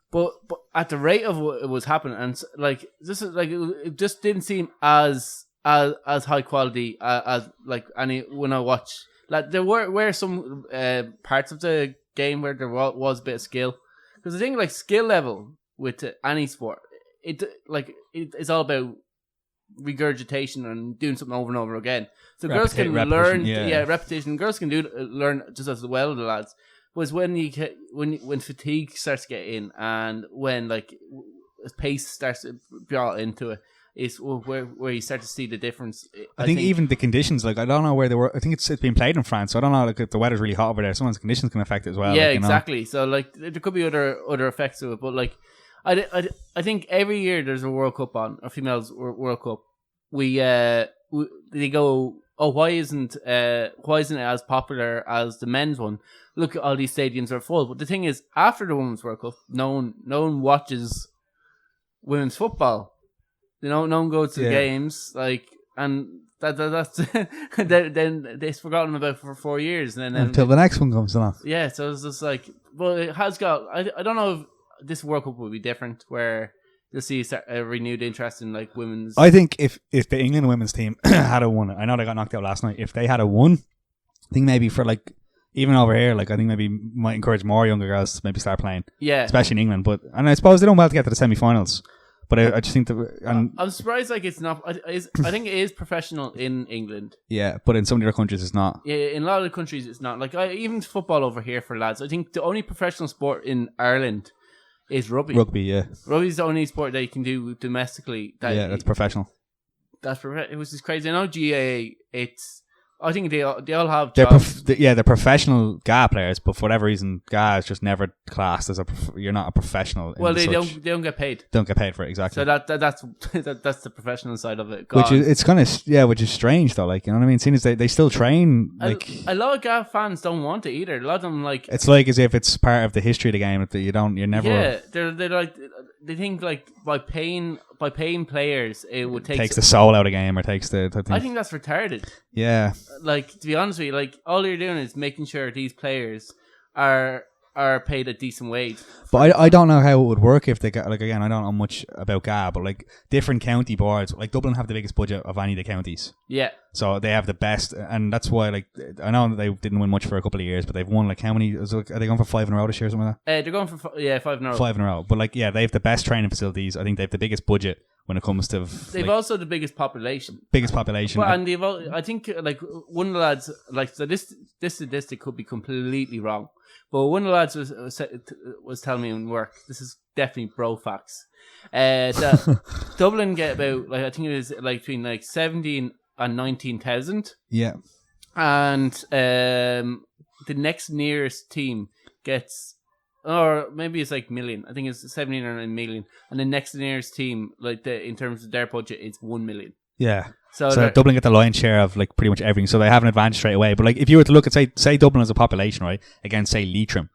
but at the rate of what it was happening, and it just didn't seem as high quality as any when I watch. There were some parts of the game where there was a bit of skill, because I think skill level with any sport, it's all about regurgitation and doing something over and over again. So girls can learn, repetition. Girls can learn just as well as the lads. Was when fatigue starts to get in, and when pace starts brought into it, is where you start to see the difference. I think even the conditions, I don't know where they were. I think it's been played in France, so I don't know if the weather's really hot over there. Sometimes conditions can affect it as well. Yeah, exactly. So there could be other effects to it, but I think every year there's a World Cup on, a females World Cup. They go, oh, why isn't it as popular as the men's one? Look, all these stadiums are full. But the thing is, after the Women's World Cup, no one watches women's football. No one goes to the games, and that's then it's forgotten about for 4 years, and then until the next one comes along. Yeah, so it's just well, it has got. I don't know if this World Cup will be different, where you'll see a renewed interest in women's. I think if the England women's team had a won, I know they got knocked out last night. If they had a won, I think maybe for even over here, I think maybe might encourage more younger girls to maybe start playing. Yeah, especially in England. And I suppose they don't well to get to the semi-finals. But I just think that I'm surprised it's not. I think it is professional in England. Yeah, but in some of the other countries it's not. Yeah, in a lot of the countries it's not. Even football over here for lads. I think the only professional sport in Ireland is rugby. Rugby, yeah. Rugby's the only sport that you can do domestically. That's professional. It was just crazy. I know GAA. I think they all have They're jobs. they're professional GA players, but for whatever reason, GA is just never classed as you're not a professional. Well, they don't get paid. Don't get paid for it, exactly. So that's the professional side of it. Which is strange though. Like, you know what I mean? Seeing as they still train, like a lot of GA fans don't want it either. A lot of them it's like as if it's part of the history of the game that you're never. Yeah, they're like they think like by paying players it would takes the soul out of the game, or takes the. I think that's retarded. Yeah. Like, to be honest with you, like all you're doing is making sure these players are paid a decent wage. But I don't know how it would work if they got, like, again, I don't know much about GA, but like different county boards, like Dublin have the biggest budget of any of the counties. Yeah. So they have the best, and that's why, like, I know that they didn't win much for a couple of years, but they've won, like, how many, are they going for 5 in a row this year or something like that? They're going for 5 in a row. 5 in a row. But, like, yeah, they have the best training facilities. I think they have the biggest budget when it comes to... They've also the biggest population. But, and they've, I think, like, one of the lads, like, so this statistic could be completely wrong, but one of the lads was telling me in work, this is definitely bro facts, that Dublin get about, like, I think it is, like, between, like, 17 and 19,000. Yeah. And the next nearest team gets, or maybe it's like million. I think it's 17 or 9 million. And the next nearest team, like in terms of their budget, is 1 million. Yeah. So Dublin get the lion's share of like pretty much everything. So they have an advantage straight away. But like if you were to look at say Dublin as a population, right, against say Leitrim.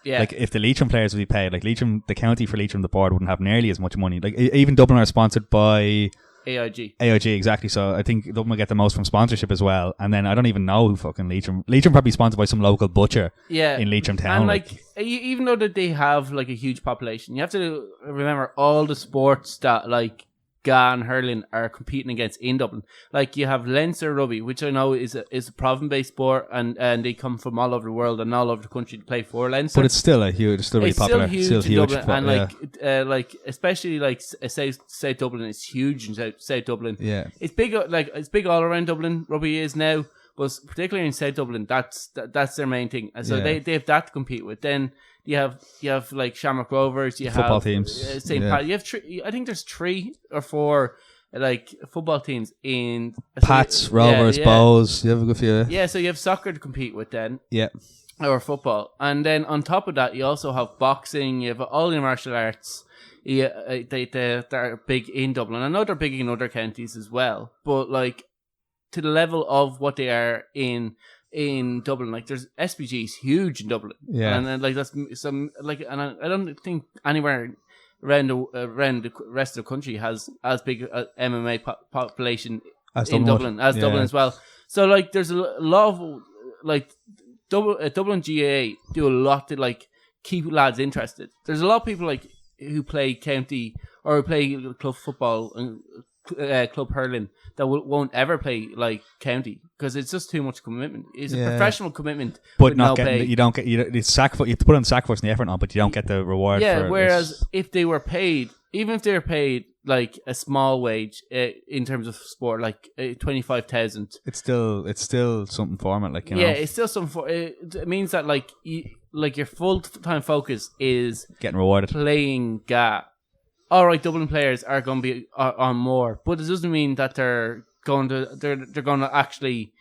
Yeah. Like if the Leitrim players would be paid, like Leitrim, the county for Leitrim, the board wouldn't have nearly as much money. Like even Dublin are sponsored by AIG, exactly. So I think Dublin will get the most from sponsorship as well. And then I don't even know who fucking Leitrim probably sponsored by some local butcher. Yeah, in Leitrim town. And like even though that they have like a huge population, you have to remember all the sports that like GA and hurling are competing against in Dublin. Like you have Leinster rugby, which I know is a province-based sport, and they come from all over the world and all over the country to play for Leinster. But it's still really popular. It's still huge in Dublin, and yeah. like especially like South Dublin is huge in South Dublin. Yeah, it's big. Like it's big all around Dublin. Rugby is now, but particularly in South Dublin, that's their main thing. And so they have that to compete with. Then you have like Shamrock Rovers. You football have teams. St. Pat. You have I think there's 3 or 4 like football teams in Pats, Rovers, Bows. You have a good few. Yeah, so you have soccer to compete with then. Yeah. Or football, and then on top of that, you also have boxing. You have all the martial arts. Yeah, they're big in Dublin. I know they're big in other counties as well, but like to the level of what they are in Dublin, like there's SPG is huge in Dublin. Yeah, and then like that's some like, and I don't think anywhere around the rest of the country has as big a MMA population as in Dublin Dublin as well. So like there's a lot of like Dublin GAA do a lot to like keep lads interested. There's a lot of people like who play county or play club football and club hurling that won't ever play like county because it's just too much commitment. It's a professional commitment, but not getting. You don't get. It's sacrifice. You have to put on sacrifice and the effort on, but you don't get the reward. Yeah. Whereas if they were paid, even if they were paid like a small wage in terms of sport, like 25,000, it's still something for it. Like, you know. Yeah, it's still something for it. Means that like your full time focus is getting rewarded playing GA. All right, Dublin players are going to be on more, but it doesn't mean that they're going to actually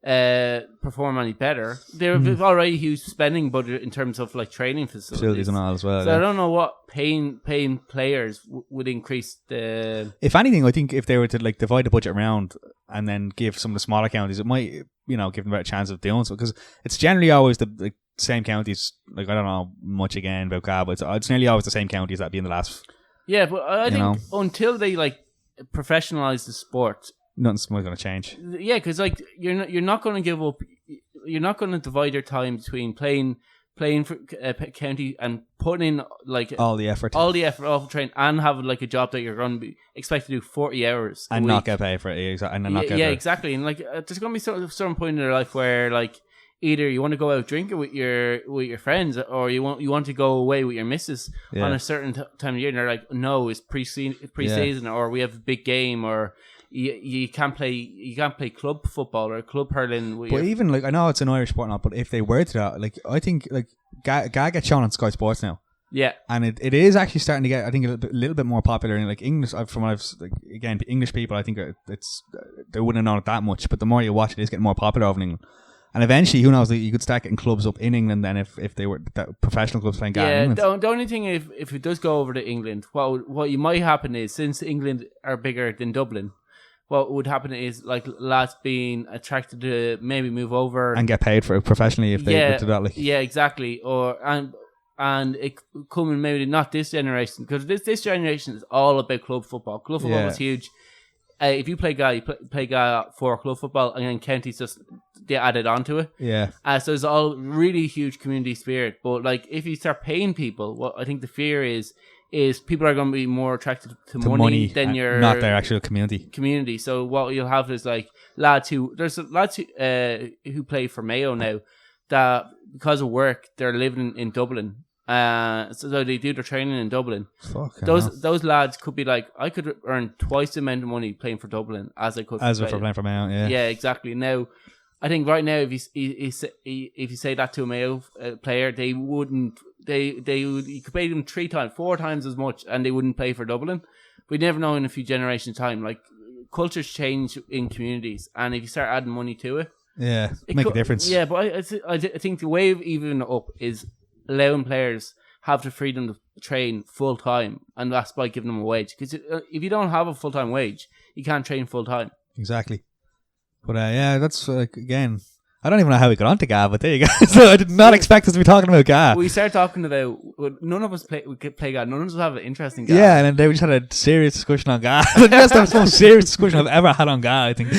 perform any better. They've already huge spending budget in terms of like training facilities and all as well. So yeah. I don't know what paying players would increase the. If anything, I think if they were to like divide the budget around and then give some of the smaller counties, it might give them a better chance of doing so, because it's generally always the same counties. Like I don't know much again about GA, but it's nearly always the same counties that be in the last. Yeah, but I think until they like professionalize the sport, nothing's going to change. Yeah, because like you're not going to give up. You're not going to divide your time between playing for county and putting in like all the effort off the train and having like a job that you're going to be expected to do 40 hours and a not week. Get paid for it. Exactly. And like there's going to be some point in your life where like either you want to go out drinking with your friends, or you want to go away with your missus on a certain time of year, and they're like, no, it's pre-season, or we have a big game, or you can't play club football or club hurling. But even like I know it's an Irish sport now, but if they were to that, like I think like GA gets shown on Sky Sports now. Yeah. And it is actually starting to get, I think, a little bit more popular in like English. From what I've like, again, English people, I think they wouldn't have known it that much, but the more you watch it, it's getting more popular over in England. And eventually, who knows? You could start getting clubs up in England then if they were professional clubs playing GAA in England. The only thing if it does go over to England, what you might happen is, since England are bigger than Dublin, what would happen is like lads being attracted to maybe move over and get paid for it professionally if they do that. Like. Yeah, exactly. And it coming maybe not this generation, because this generation is all about club football. Club football was huge. If you play GAA, you play GAA for club football, and then counties just they added onto it. Yeah. So there's all really huge community spirit. But like if you start paying people, what I think the fear is people are going to be more attracted to money than your not their actual community. So what you'll have is like lads who play for Mayo now that because of work they're living in Dublin. So they do their training in Dublin. Those lads could be like, I could earn twice the amount of money playing for Dublin as I could for playing for Mayo. Yeah, exactly. Now, I think right now, if you say that to a Mayo player, they wouldn't. You could pay them 3 times, 4 times as much, and they wouldn't play for Dublin. We never know in a few generations' time. Like cultures change in communities, and if you start adding money to it, make a difference. Yeah, but I think the way of evening it up is allowing players have the freedom to train full time, and that's by giving them a wage. Because if you don't have a full time wage, you can't train full time. Exactly. But that's again, I don't even know how we got onto GAA, but there you go. So I did not expect us to be talking about GAA. We started talking about none of us play GAA. None of us have an interest in GAA. Yeah, and then we just had a serious discussion on GAA. That's the most serious discussion I've ever had on GAA, I think.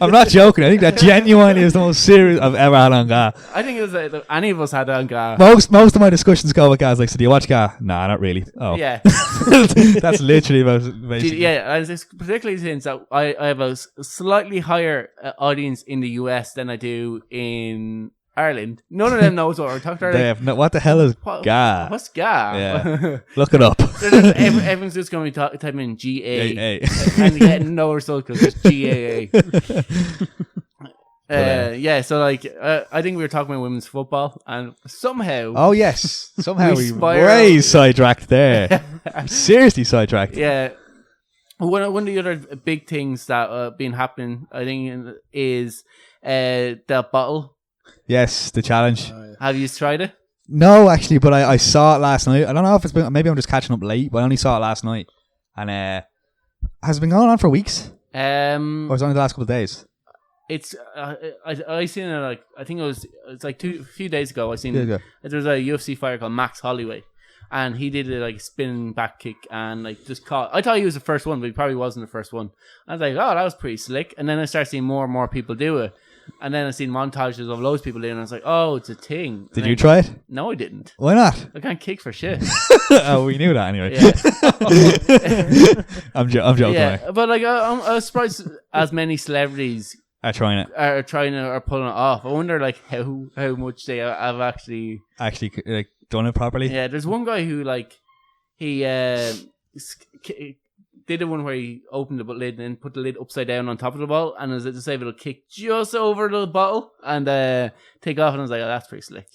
I'm not joking. I think that genuinely is the most serious I've ever had on GAA. I think it was any of us had it on GAA. Most of my discussions go with GAA. Like, so do you watch GAA? Nah, not really. Oh, yeah. That's literally basically. Yeah, and it's particularly since I have a slightly higher audience in the US than I do in Ireland. None of them knows what we're talking about. What the hell is GAA? What's GAA? Yeah. Look it up. Everyone's just going to be typing in GA and getting no result because it's GAA. So like I think we were talking about women's football, and somehow we way sidetracked there. Seriously sidetracked. Yeah. One of the other big things that have been happening, I think, is the bottle. Yes, the challenge. Oh, yeah. Have you tried it? No, actually, but I saw it last night. I don't know if it's been, maybe I'm just catching up late, but I only saw it last night. And has it been going on for weeks? Or was it only the last couple of days? It's I seen it like, I think it's like a few days ago. I seen there was a UFC fighter called Max Holloway, and he did a like spinning back kick and like just caught. I thought he was the first one, but he probably wasn't the first one. I was like, oh, that was pretty slick. And then I started seeing more and more people do it, and then I seen montages of loads of people doing it, and I was like, oh, it's a thing. Did you try it? No, I didn't. Why not? I can't kick for shit. Oh, we knew that anyway. Yeah. I'm joking. Yeah, but like I was surprised as many celebrities are trying it or pulling it off. I wonder like how much they have actually like done it properly. Yeah, there's one guy who like he did the one where he opened the lid and then put the lid upside down on top of the bottle, and as it just able to kick just over the bottle and take off. And I was like, oh, that's pretty slick.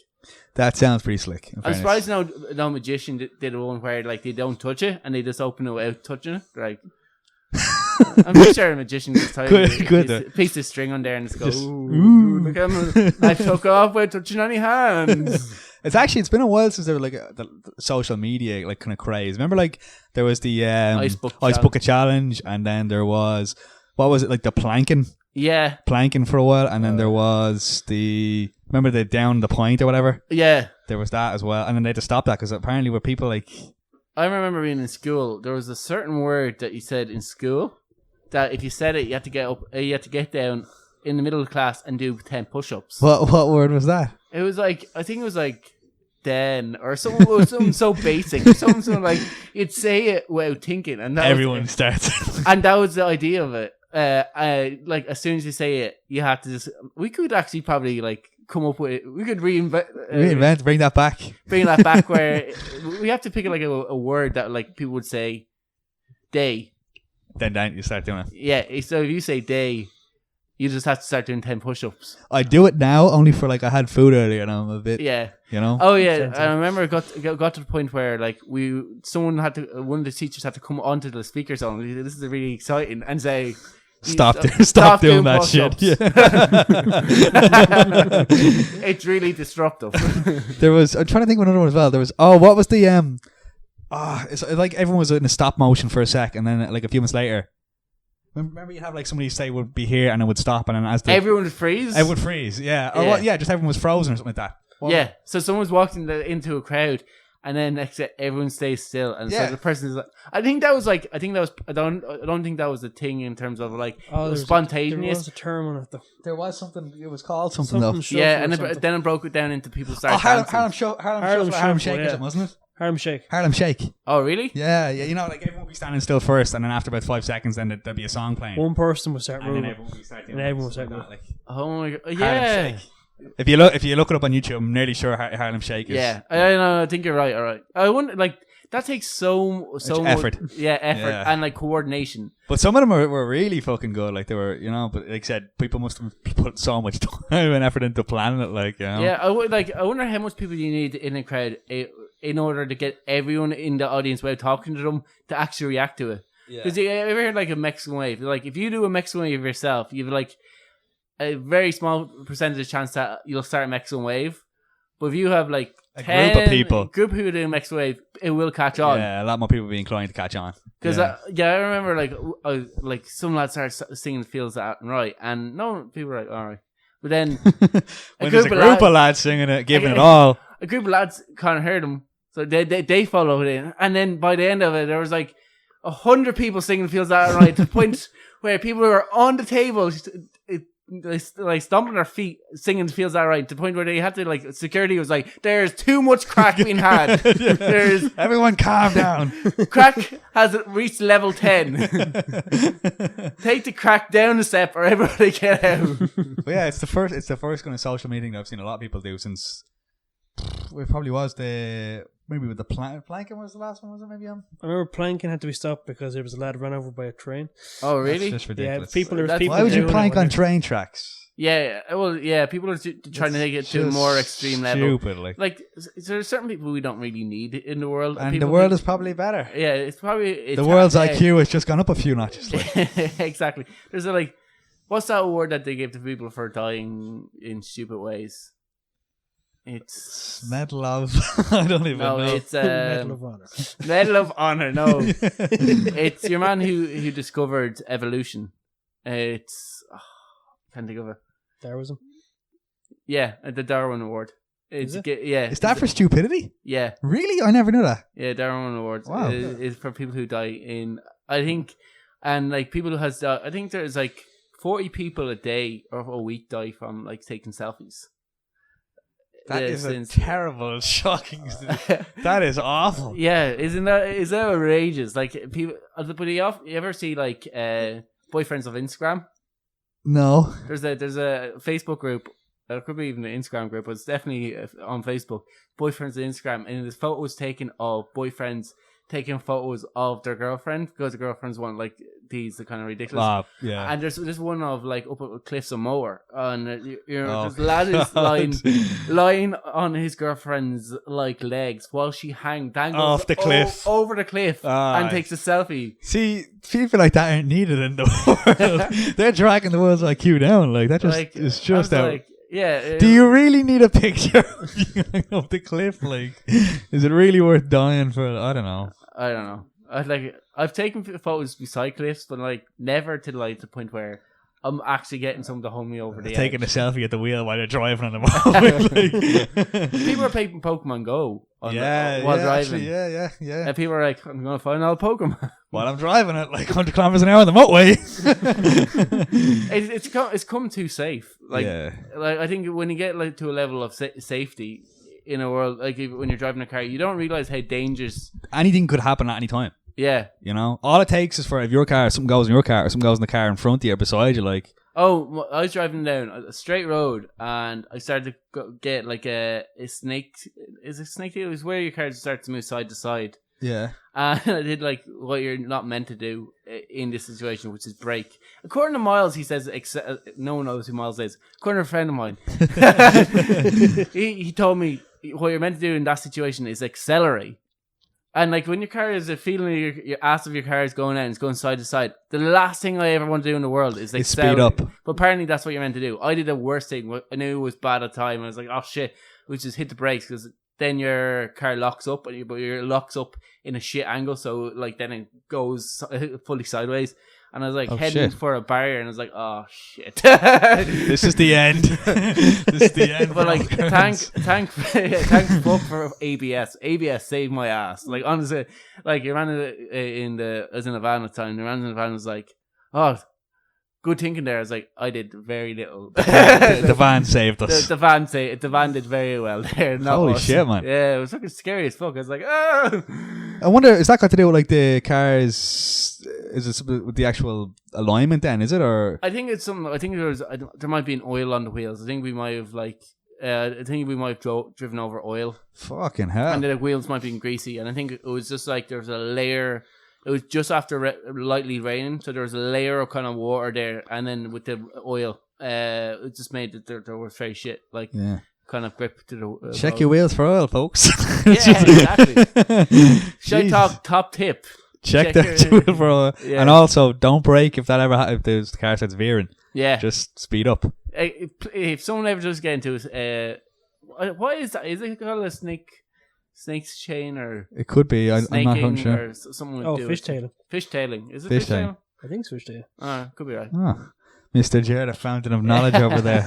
That sounds pretty slick. I'm surprised no magician did one where like they don't touch it and they just open it without touching it. Like, I'm pretty sure a magician just tied a piece of string on there and just go, ooh. Look at him, I took off without touching any hands. It's been a while since there was like the social media like kind of craze. Remember, like there was the Ice Bucket Challenge, and then there was, what was it, like the planking? Yeah, planking for a while, and then there was remember the down the point or whatever? Yeah, there was that as well, and then they had to stop that because apparently were people like. I remember being in school. There was a certain word that you said in school that if you said it, you had to get up, you had to get down in the middle of the class and do 10 push-ups. What word was that? It was like, I think it was like den or something so basic, or something so like you'd say it without thinking, and that everyone starts. And that was the idea of it. Like as soon as you say it, you have to just. We could actually probably like come up with. We could bring that back. Bring that back where we have to pick like a word that like people would say, day. Then you start doing it. Yeah. So if you say day, You just have to start doing 10 push-ups. I do it now only for like I had food earlier and I'm a bit, Yeah. you know. Oh yeah, I remember it got to the point where like one of the teachers had to come onto the speaker zone. This is really exciting, and say, Stop doing that shit. Yeah. It's really disruptive. I'm trying to think of another one as well. What was the it's like everyone was in a stop motion for a sec, and then like a few minutes later. Remember you'd have like somebody say would be here and it would stop, and then everyone would freeze. Everyone would freeze, yeah. Or just everyone was frozen or something like that. Yeah, so someone's walking into a crowd, and then next to everyone stays still, and so the person is like, I don't think that was I don't think that was a thing in terms of like spontaneous. There was a term on it though. There was something. It was called something though. Yeah, and then it broke it down into people started dancing. Harlem Shake, or something, wasn't it? Harlem Shake. Oh really? Yeah. You know, like everyone would be standing still first, and then after about 5 seconds, then there'd be a song playing. One person would start moving, and then everyone would start doing moving. like, oh my god! Harlem Yeah. Shake. If you look it up on YouTube, I'm nearly sure Harlem Shake is. Yeah, I know. I think you're right. All right. I wouldn't like that takes so effort. much, effort and like coordination. But some of them were really fucking good. Like they were, you know. But like I said, people must have put so much time and effort into planning it. Like, you know. Yeah, I wonder how much people you need in a crowd in order to get everyone in the audience without talking to them to actually react to it. Because you ever heard like a Mexican wave? Like if you do a Mexican wave yourself, you've like a very small percentage chance that you'll start a Mexican wave. But if you have like a group of people do a Mexican wave, it will catch on. Yeah, a lot more people will be inclined to catch on. Because I remember like some lads started singing "Feels That Right," and no people were like, all right. But then when there's a group of lads singing it, giving it all, a group of lads kind of heard them, so they followed in, and then by the end of it, there was like 100 people singing "Feels That Right" to the point where people were on the table. Like stomping their feet, singing "Feels That Right" to the point where they had to like security was like, "There's too much crack being had. There's everyone calm down. Crack has reached level 10. Take the crack down a step, or everybody get out." Well, yeah, it's the first kind of social meeting that I've seen a lot of people do since. It probably was maybe with the planking was the last one, was it? Maybe I remember planking had to be stopped because there was a lad run over by a train. Oh really? That's just ridiculous. Yeah, people. Why would you plank on train tracks? Yeah, well, yeah, people are trying to take it to a more extreme level. Stupid, like there's certain people we don't really need in the world, and the world is probably better. Yeah, it's probably the world's IQ has just gone up a few notches. Exactly. There's what's that award that they give to people for dying in stupid ways? It's Medal of I don't even know. It's Medal of Honor. Medal of Honor. No, it's your man who discovered evolution. It's can't think of it. Darwinism. Yeah, the Darwin Award. Is it? Is that for stupidity? Yeah. Really? I never knew that. Yeah, Darwin Awards. Wow. Is for people who die in. I think, and like people who has. I think there's like 40 people a day or a week die from like taking selfies. That is a terrible, shocking. That is awful. Yeah, is that outrageous? Like people, but you ever see like boyfriends of Instagram? No. There's a Facebook group. It could be even an Instagram group, but it's definitely on Facebook. Boyfriends of Instagram, and there's photos taken of boyfriends taking photos of their girlfriend because the girlfriends want like these are kind of ridiculous. Yeah. And there's one of like up at Cliffs of Moher, and this lad is lying on his girlfriend's like legs while she dangles off the cliff over the cliff and takes a selfie. See, people like that aren't needed in the world. They're dragging the world's IQ down. Like that just is just out. Like, yeah. Do you really need a picture of the cliff? Like, is it really worth dying for? I don't know. I've taken photos beside cliffs, but like never to like the point where I'm actually getting someone to hold me over the edge. Taking a selfie at the wheel while they're driving on the mountain. People are playing Pokemon Go while driving. Actually, yeah. And people are like, I'm going to find all Pokemon. While I'm driving at like 100 kilometers an hour on the motorway. It's come too safe. Like I think when you get like to a level of safety in a world, like when you're driving a car, you don't realize how dangerous anything could happen at any time. Yeah. You know, all it takes is for if your car, something goes in your car, or something goes in the car in front of you or beside you, like. Oh, I was driving down a straight road and I started to get like a snake. Is it snake deal? It's where your car starts to move side to side. Yeah. And I did like what you're not meant to do in this situation, which is brake. According to Miles, he says, no one knows who Miles is. According to a friend of mine, he told me what you're meant to do in that situation is accelerate. And like when your car is feeling your ass of your car is going out and it's going side to side, the last thing I ever want to do in the world is speed up. But apparently that's what you're meant to do. I did the worst thing. I knew it was bad at the time. I was like, oh shit, which is hit the brakes because then your car locks up, but your locks up in a shit angle, so like then it goes fully sideways. And I was like heading for a barrier, and I was like, "Oh shit, this is the end." This is the end. But like, thanks fuck for ABS. ABS saved my ass. Like honestly, like your man I was in a van at the time. The man in the van was like, "Oh, good thinking there." I was like, I did very little. The van saved us. The van did very well there. Holy shit, man! Yeah, it was fucking scary as fuck. I was like, oh. I wonder, is that got to do with like the cars? Is it with the actual alignment then? Is it or? I think it's something. I think there might be an oil on the wheels. I think we might have driven over oil. Fucking hell! And the wheels might be greasy. And I think it was just like there was a layer. It was just after lightly raining, so there was a layer of kind of water there, and then with the oil, it just made it there was very shit, like kind of grip to the. Check your wheels for oil, folks. Yeah, exactly. Shite talk top tip. Check that wheel for oil, and also don't brake if that ever if the car starts veering. Yeah, just speed up. If someone ever does get into it, what is that? Is it called a snake's chain or it could be? I'm not sure. Or someone fishtailing. Fishtailing. Is it fishtailing? I think it's fishtailing. Could be right. Oh, Mr. Jared, a fountain of knowledge over there.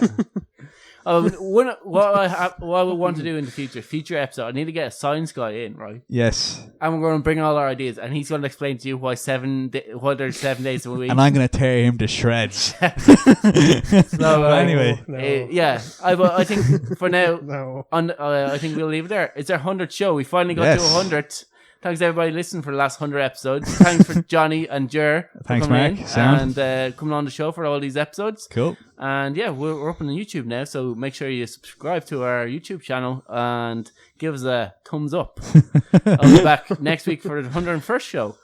What I want to do in the future episode, I need to get a science guy in, right? Yes. And we're going to bring all our ideas, and he's going to explain to you why there's 7 days a week. And I'm going to tear him to shreds. So anyway, I think for now, I think we'll leave it there. It's our 100th show. We finally got to 100. Thanks everybody listening for the last 100 episodes. Thanks for Johnny and Jer. Thanks, Mark. And coming on the show for all these episodes. Cool. And yeah, we're up on YouTube now, so make sure you subscribe to our YouTube channel and give us a thumbs up. I'll be back next week for the 101st show.